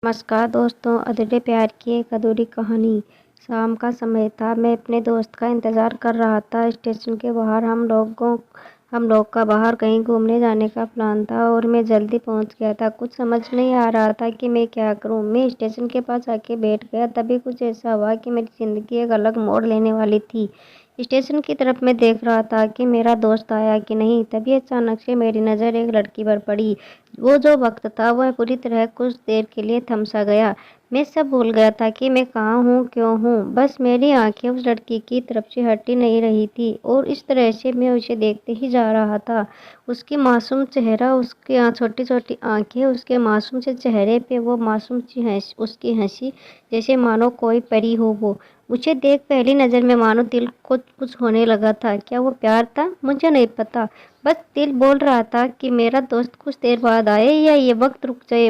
नमस्कार दोस्तों, अधूरे प्यार की एक अधूरी कहानी। शाम का समय था। मैं अपने दोस्त का इंतज़ार कर रहा था। स्टेशन के बाहर हम लोग का बाहर कहीं घूमने जाने का प्लान था और मैं जल्दी पहुंच गया था। कुछ समझ नहीं आ रहा था कि मैं क्या करूं। मैं स्टेशन के पास आके बैठ गया। तभी कुछ ऐसा हुआ कि मेरी ज़िंदगी एक अलग मोड़ लेने वाली थी। स्टेशन की तरफ मैं देख रहा था कि मेरा दोस्त आया कि नहीं। तभी अचानक से मेरी नज़र एक लड़की पर पड़ी। वो जो वक्त था वह पूरी तरह कुछ देर के लिए थम सा गया। मैं सब भूल गया था कि मैं कहाँ हूँ, क्यों हूँ। बस मेरी आंखें उस लड़की की तरफ से हटी नहीं रही थी और इस तरह से मैं उसे देखते ही जा रहा था। उसकी मासूम चेहरा, उसकी छोटी छोटी आंखें, उसके मासूम से चेहरे पे वो मासूम सी उसकी हंसी, जैसे मानो कोई परी हो वो। मुझे देख पहली नज़र में मानो दिल को कुछ होने लगा था। क्या वो प्यार था? मुझे नहीं पता। बस दिल बोल रहा था कि मेरा दोस्त कुछ देर बाद आए या ये वक्त रुक जाए।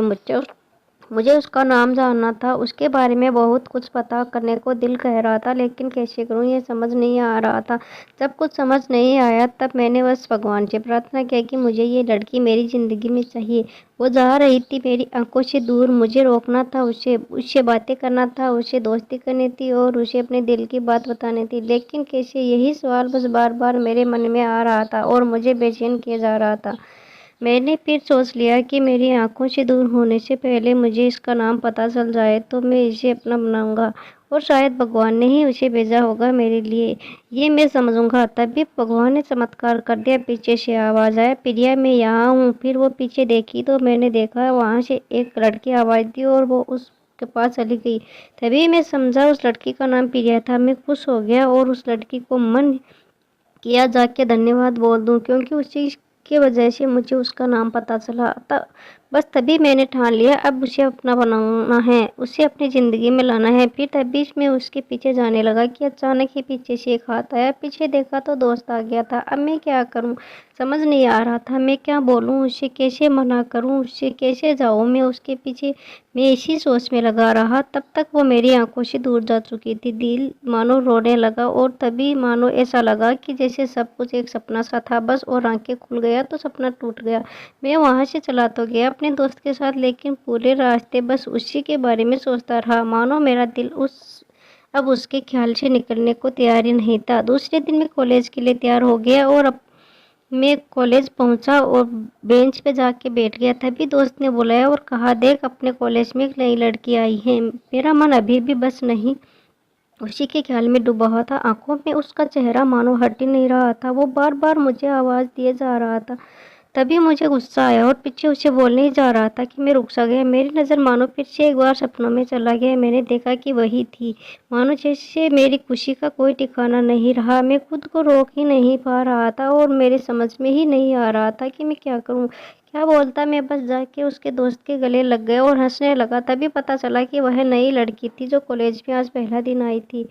मुझे उसका नाम जानना था। उसके बारे में बहुत कुछ पता करने को दिल कह रहा था, लेकिन कैसे करूं ये समझ नहीं आ रहा था। जब कुछ समझ नहीं आया तब मैंने बस भगवान से प्रार्थना की कि मुझे ये लड़की मेरी ज़िंदगी में चाहिए। वो जा रही थी मेरी आंखों से दूर। मुझे रोकना था उसे, उससे बातें करना था, उसे दोस्ती करनी थी और उसे अपने दिल की बात बतानी थी। लेकिन कैसे, यही सवाल बस बार बार मेरे मन में आ रहा था और मुझे बेचैन किया जा रहा था। मैंने फिर सोच लिया कि मेरी आंखों से दूर होने से पहले मुझे इसका नाम पता चल जाए तो मैं इसे अपना बनाऊंगा और शायद भगवान ने ही उसे भेजा होगा मेरे लिए। ये मैं समझूंगा। तभी भगवान ने चमत्कार कर दिया। पीछे से आवाज़ आया, प्रिया मैं यहाँ हूँ। फिर वो पीछे देखी तो मैंने देखा वहाँ से एक लड़की आवाज़ दी और वो उसके पास चली गई। तभी मैं समझा उस लड़की का नाम प्रिया था। मैं खुश हो गया और उस लड़की को मन किया जाके धन्यवाद बोल दूं, क्योंकि उसी की वजह से मुझे उसका नाम पता चला। बस तभी मैंने ठान लिया अब उसे अपना बनाना है, उसे अपनी ज़िंदगी में लाना है। फिर तभी मैं उसके पीछे जाने लगा कि अचानक ही पीछे से एक हाथ आया। पीछे देखा तो दोस्त आ गया था। अब मैं क्या करूं, समझ नहीं आ रहा था। मैं क्या बोलूं, उससे कैसे मना करूं, उससे कैसे जाऊं मैं उसके पीछे। मैं इसी सोच में लगा रहा। तब तक वो मेरी आंखों से दूर जा चुकी थी। दिल मानो रोने लगा और तभी मानो ऐसा लगा कि जैसे सब कुछ एक सपना सा था बस, और आंखें खुल गया तो सपना टूट गया। मैं वहां से चला तो गया अपने दोस्त के साथ, लेकिन पूरे रास्ते बस उसी के बारे में सोचता रहा। मानो मेरा दिल अब उसके ख्याल से निकलने को तैयार ही नहीं था। दूसरे दिन मैं कॉलेज के लिए तैयार हो गया और अब मैं कॉलेज पहुंचा और बेंच पे जाके बैठ गया। तभी दोस्त ने बुलाया और कहा, देख अपने कॉलेज में एक नई लड़की आई है। मेरा मन अभी भी बस नहीं उसी के ख्याल में डूबा हुआ था। आंखों में उसका चेहरा मानो हट ही नहीं रहा था। वो बार बार मुझे आवाज़ दिए जा रहा था। तभी मुझे गुस्सा आया और पीछे उसे बोलने ही जा रहा था कि मैं रुक सा गया। मेरी नज़र मानो फिर से एक बार सपनों में चला गया। मैंने देखा कि वही थी। मानो जैसे मेरी खुशी का कोई ठिकाना नहीं रहा। मैं खुद को रोक ही नहीं पा रहा था और मेरे समझ में ही नहीं आ रहा था कि मैं क्या करूं, क्या बोलता। मैं बस जाके उसके दोस्त के गले लग गया और हंसने लगा। तभी पता चला कि वह नई लड़की थी जो कॉलेज में आज पहला दिन आई थी।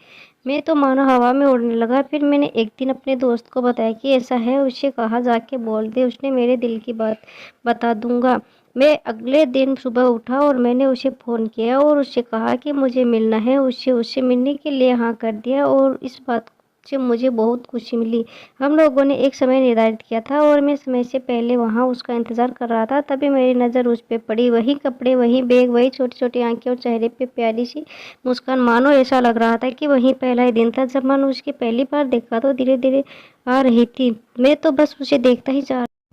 मैं तो मानो हवा में उड़ने लगा। फिर मैंने एक दिन अपने दोस्त को बताया कि ऐसा है। उससे कहा, जाके बोल दे, उसने मेरे दिल की बात बता दूंगा। मैं अगले दिन सुबह उठा और मैंने उसे फ़ोन किया और उससे कहा कि मुझे मिलना है। उससे मिलने के लिए हाँ कर दिया और इस बात से मुझे बहुत खुशी मिली। हम लोगों ने एक समय निर्धारित किया था और मैं समय से पहले वहाँ उसका इंतज़ार कर रहा था। तभी मेरी नज़र उस पे पड़ी। वही कपड़े, वही बैग, वही छोटी छोटी आंखें और चेहरे पे प्यारी सी मुस्कान। मानो ऐसा लग रहा था कि वही पहला ही दिन था जब मैंने उसकी पहली बार देखा। तो धीरे धीरे आ रही थी। मैं तो बस उसे देखता ही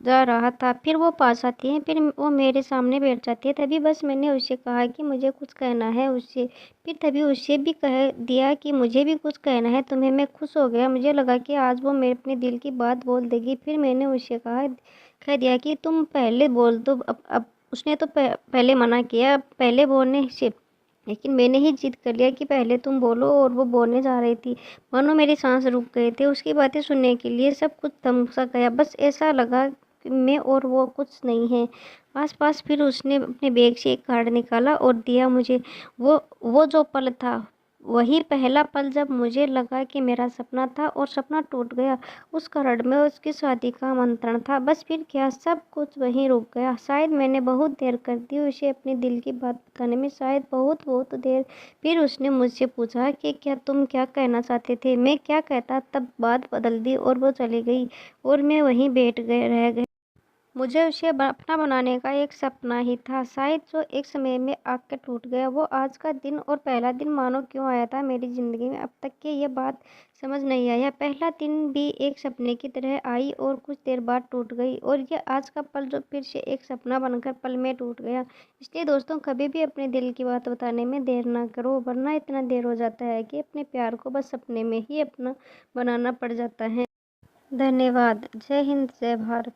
जा रहा था। फिर वो पास आती है, फिर वो मेरे सामने बैठ जाती है। तभी बस मैंने उससे कहा कि मुझे कुछ कहना है उससे। फिर तभी उससे भी कह दिया कि मुझे भी कुछ कहना है तुम्हें। मैं खुश हो गया। मुझे लगा कि आज वो मेरे अपने दिल की बात बोल देगी। फिर मैंने उससे कह दिया कि तुम पहले बोल दो। अब उसने तो पहले मना किया पहले बोलने से, लेकिन मैंने ही जिद कर लिया कि पहले तुम बोलो। और वो बोलने जा रही थी। मानो मेरी सांस रुक गए थे। उसकी बातें सुनने के लिए सब कुछ थम सा गया। बस ऐसा लगा कि मैं और वो कुछ नहीं है आसपास। फिर उसने अपने बैग से एक कार्ड निकाला और दिया मुझे। वो जो पल था वही पहला पल जब मुझे लगा कि मेरा सपना था और सपना टूट गया। उस कार्ड में उसकी शादी का आमंत्रण था। बस फिर क्या, सब कुछ वहीं रुक गया। शायद मैंने बहुत देर कर दी उसे अपने दिल की बात बताने में, शायद बहुत बहुत देर। फिर उसने मुझसे पूछा कि क्या तुम क्या कहना चाहते थे। मैं क्या कहता, तब बात बदल दी और वो चली गई और मैं वहीं बैठ गए रह गया। मुझे उसे अपना बनाने का एक सपना ही था, शायद जो एक समय में आके टूट गया। वो आज का दिन और पहला दिन मानो क्यों आया था मेरी ज़िंदगी में, अब तक के ये बात समझ नहीं आया। पहला दिन भी एक सपने की तरह आई और कुछ देर बाद टूट गई, और ये आज का पल जो फिर से एक सपना बनकर पल में टूट गया। इसलिए दोस्तों, कभी भी अपने दिल की बात बताने में देर ना करो, वरना इतना देर हो जाता है कि अपने प्यार को बस सपने में ही अपना बनाना पड़ जाता है। धन्यवाद। जय हिंद, जय भारत।